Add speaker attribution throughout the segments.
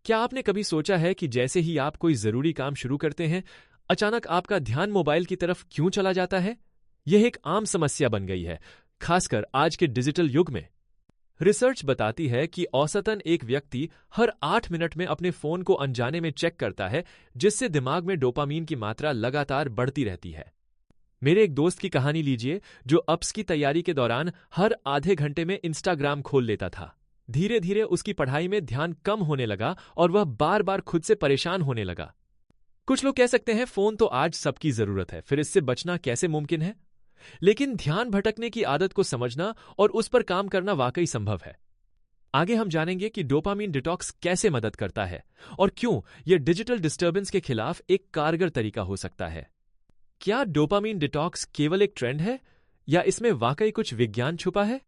Speaker 1: क्या आपने कभी सोचा है कि जैसे ही आप कोई जरूरी काम शुरू करते हैं, अचानक आपका ध्यान मोबाइल की तरफ क्यों चला जाता है? यह एक आम समस्या बन गई है, खासकर आज के डिजिटल युग में। रिसर्च बताती है कि औसतन एक व्यक्ति हर 8 मिनट में अपने फोन को अनजाने में चेक करता है, जिससे दिमाग में डोपामीन की मात्रा लगातार बढ़ती रहती है। मेरे एक दोस्त की कहानी लीजिए, जो अप्स की तैयारी के दौरान हर आधे घंटे में इंस्टाग्राम खोल लेता था। धीरे धीरे उसकी पढ़ाई में ध्यान कम होने लगा और वह बार बार खुद से परेशान होने लगा। कुछ लोग कह सकते हैं फोन तो आज सबकी जरूरत है, फिर इससे बचना कैसे मुमकिन है? लेकिन ध्यान भटकने की आदत को समझना और उस पर काम करना वाकई संभव है। आगे हम जानेंगे कि डोपामीन डिटॉक्स कैसे मदद करता है और क्यों यह डिजिटल डिस्टर्बेंस के खिलाफ एक कारगर तरीका हो सकता है। क्या डोपामीन डिटॉक्स केवल एक ट्रेंड है या इसमें वाकई कुछ विज्ञान छुपा है?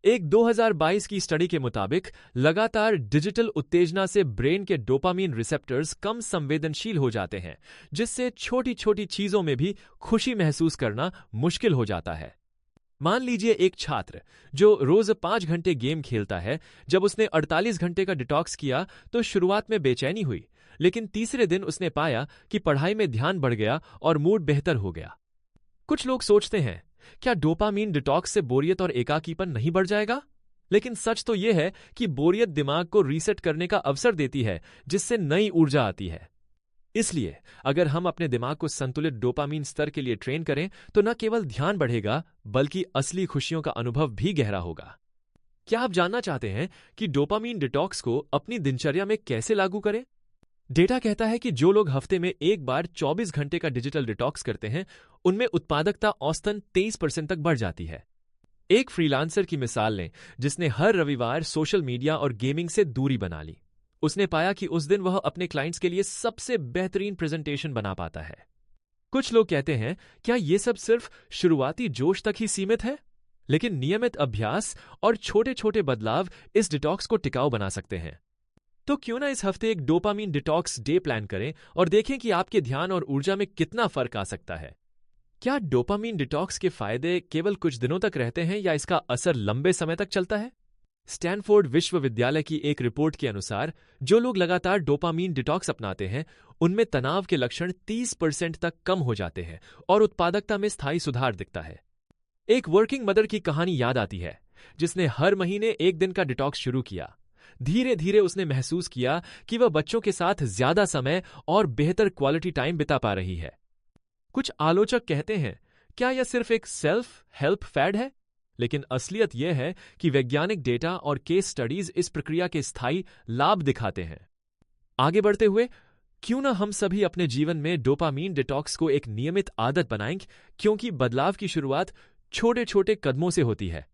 Speaker 1: एक 2022 की स्टडी के मुताबिक लगातार डिजिटल उत्तेजना से ब्रेन के डोपामीन रिसेप्टर्स कम संवेदनशील हो जाते हैं, जिससे छोटी छोटी चीजों में भी खुशी महसूस करना मुश्किल हो जाता है। मान लीजिए एक छात्र जो रोज 5 घंटे गेम खेलता है, जब उसने 48 घंटे का डिटॉक्स किया तो शुरुआत में बेचैनी हुई, लेकिन तीसरे दिन उसने पाया कि पढ़ाई में ध्यान बढ़ गया और मूड बेहतर हो गया। कुछ लोग सोचते हैं, क्या डोपामीन डिटॉक्स से बोरियत और एकाकीपन नहीं बढ़ जाएगा? लेकिन सच तो यह है कि बोरियत दिमाग को रीसेट करने का अवसर देती है, जिससे नई ऊर्जा आती है। इसलिए अगर हम अपने दिमाग को संतुलित डोपामीन स्तर के लिए ट्रेन करें, तो न केवल ध्यान बढ़ेगा, बल्कि असली खुशियों का अनुभव भी गहरा होगा। क्या आप जानना चाहते हैं कि डोपामीन डिटॉक्स को अपनी दिनचर्या में कैसे लागू करें? डेटा कहता है कि जो लोग हफ्ते में एक बार 24 घंटे का डिजिटल डिटॉक्स करते हैं, उनमें उत्पादकता औसतन 23% तक बढ़ जाती है। एक फ्रीलांसर की मिसाल लें, जिसने हर रविवार सोशल मीडिया और गेमिंग से दूरी बना ली। उसने पाया कि उस दिन वह अपने क्लाइंट्स के लिए सबसे बेहतरीन प्रेजेंटेशन बना पाता है। कुछ लोग कहते हैं, क्या यह सब सिर्फ शुरुआती जोश तक ही सीमित है? लेकिन नियमित अभ्यास और छोटे छोटे बदलाव इस डिटॉक्स को टिकाऊ बना सकते हैं। तो क्यों ना इस हफ्ते एक डोपामीन डिटॉक्स डे प्लान करें और देखें कि आपके ध्यान और ऊर्जा में कितना फर्क आ सकता है। क्या डोपामीन डिटॉक्स के फायदे केवल कुछ दिनों तक रहते हैं या इसका असर लंबे समय तक चलता है? स्टैनफोर्ड विश्वविद्यालय की एक रिपोर्ट के अनुसार जो लोग लगातार डोपामीन डिटॉक्स अपनाते हैं, उनमें तनाव के लक्षण 30% तक कम हो जाते हैं और उत्पादकता में स्थायी सुधार दिखता है। एक वर्किंग मदर की कहानी याद आती है, जिसने हर महीने एक दिन का डिटॉक्स शुरू किया। धीरे धीरे उसने महसूस किया कि वह बच्चों के साथ ज्यादा समय और बेहतर क्वालिटी टाइम बिता पा रही है। कुछ आलोचक कहते हैं, क्या यह सिर्फ एक सेल्फ हेल्प फैड है? लेकिन असलियत यह है कि वैज्ञानिक डेटा और केस स्टडीज इस प्रक्रिया के स्थायी लाभ दिखाते हैं। आगे बढ़ते हुए, क्यों ना हम सभी अपने जीवन में डोपामीन डिटॉक्स को एक नियमित आदत बनाएं, क्योंकि बदलाव की शुरुआत छोटे छोटे कदमों से होती है।